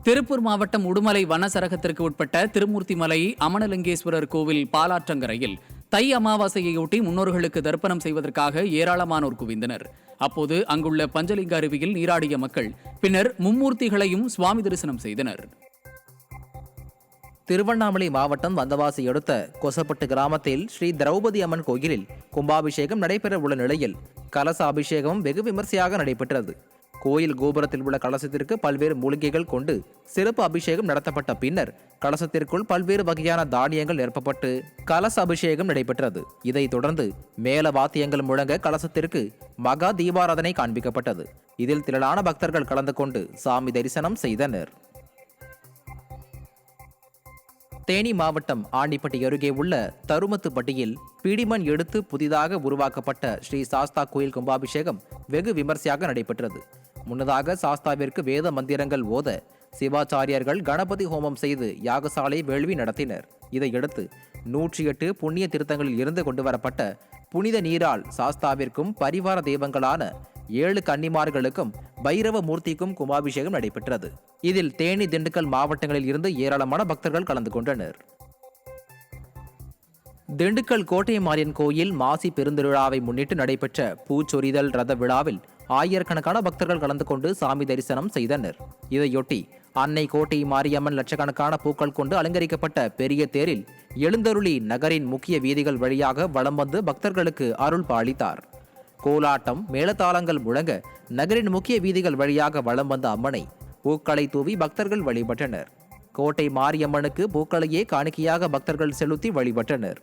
திருப்பூர் மாவட்டம் உடுமலை வனசரகத்திற்கு உட்பட்ட திருமூர்த்திமலை அமனலிங்கேஸ்வரர் கோவில் பாலாற்றங்கரையில் தை அமாவாசையையொட்டி முன்னோர்களுக்கு தர்ப்பணம் செய்வதற்காக ஏராளமானோர் குவிந்தனர். அப்போது அங்குள்ள பஞ்சலிங்க அருவியில் நீராடிய மக்கள் பின்னர் மும்மூர்த்திகளையும் சுவாமி தரிசனம் செய்தனர். திருவண்ணாமலை மாவட்டம் வந்தவாசி அடுத்த கொசப்பட்டு கிராமத்தில் ஸ்ரீ திரௌபதி அம்மன் கோயிலில் கும்பாபிஷேகம் நடைபெற உள்ள நிலையில் கலச அபிஷேகம் வெகு விமர்சையாக நடைபெற்றது. கோயில் கோபுரத்தில் உள்ள கலசத்திற்கு பல்வேறு மூலிகைகள் கொண்டு சிறப்பு அபிஷேகம் நடத்தப்பட்ட பின்னர் கலசத்திற்குள் பல்வேறு வகையான தானியங்கள் நிரப்பப்பட்டு கலச அபிஷேகம் நடைபெற்றது. இதைத் தொடர்ந்து மேல வாத்தியங்கள் முழங்க கலசத்திற்கு மகா தீபாராதனை காண்பிக்கப்பட்டது. இதில் திரளான பக்தர்கள் கலந்து கொண்டு சாமி தரிசனம் செய்தனர். தேனி மாவட்டம் ஆண்டிப்பட்டி அருகே உள்ள தருமத்துப்பட்டியில் பிடிமண் எடுத்து புதிதாக உருவாக்கப்பட்ட ஸ்ரீ சாஸ்தா கோயில் கும்பாபிஷேகம் வெகு விமர்சையாக நடைபெற்றது. முன்னதாக சாஸ்தாவிற்கு வேத மந்திரங்கள் ஓத சிவாச்சாரியர்கள் கணபதி ஹோமம் செய்து யாகசாலை வேள்வி நடத்தினர். இதையடுத்து 108 புண்ணிய தீர்த்தங்களில் இருந்து கொண்டுவரப்பட்ட புனித நீரால் சாஸ்தாவிற்கும் பரிவார தெய்வங்களான 7 கன்னிமார்களுக்கும் பைரவ மூர்த்திக்கும் கும்பாபிஷேகம் நடைபெற்றது. இதில் தேனி, திண்டுக்கல் மாவட்டங்களில் இருந்து ஏராளமான பக்தர்கள் கலந்து கொண்டனர். திண்டுக்கல் கோட்டை மாரியன் கோயில் மாசி பெருந்திருவிழாவை முன்னிட்டு நடைபெற்ற பூச்சொரிதல் ரத விழாவில் ஆயிரக்கணக்கான பக்தர்கள் கலந்து கொண்டு சாமி தரிசனம் செய்தனர். இதையொட்டி அன்னை கோட்டை மாரியம்மன் லட்சக்கணக்கான பூக்கள் கொண்டு அலங்கரிக்கப்பட்ட பெரிய தேரில் எழுந்தருளி நகரின் முக்கிய வீதிகள் வழியாக வலம் வந்து பக்தர்களுக்கு அருள் பாலித்தார். கோலாட்டம், மேளதாளங்கள் முழங்க நகரின் முக்கிய வீதிகள் வழியாக வலம் வந்த அம்மனை பூக்களை தூவி பக்தர்கள் வழிபட்டனர். கோட்டை மாரியம்மனுக்கு பூக்களையே காணிக்கையாக பக்தர்கள் செலுத்தி வழிபட்டனர்.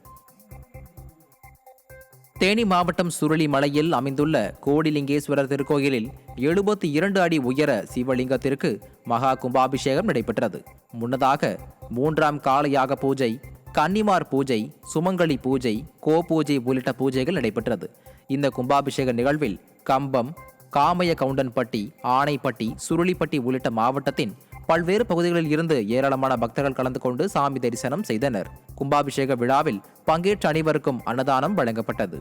தேனி மாவட்டம் சுருளி மலையில் அமைந்துள்ள கோடிலிங்கேஸ்வரர் திருக்கோயிலில் 72 அடி உயர சிவலிங்கத்திற்கு மகா கும்பாபிஷேகம் நடைபெற்றது. முன்னதாக 3ஆம் காலயாக பூஜை, கன்னிமார் பூஜை, சுமங்கலி பூஜை, கோ பூஜை உள்ளிட்ட பூஜைகள் நடைபெற்றது. இந்த கும்பாபிஷேக நிகழ்வில் கம்பம், காமைய கவுண்டன்பட்டி, ஆனைப்பட்டி, சுருளிப்பட்டி உள்ளிட்ட மாவட்டத்தின் பல்வேறு பகுதிகளில் இருந்து ஏராளமான பக்தர்கள் கலந்து கொண்டு சாமி தரிசனம் செய்தனர். கும்பாபிஷேக விழாவில் பங்கேற்ற அனைவருக்கும் அன்னதானம் வழங்கப்பட்டது.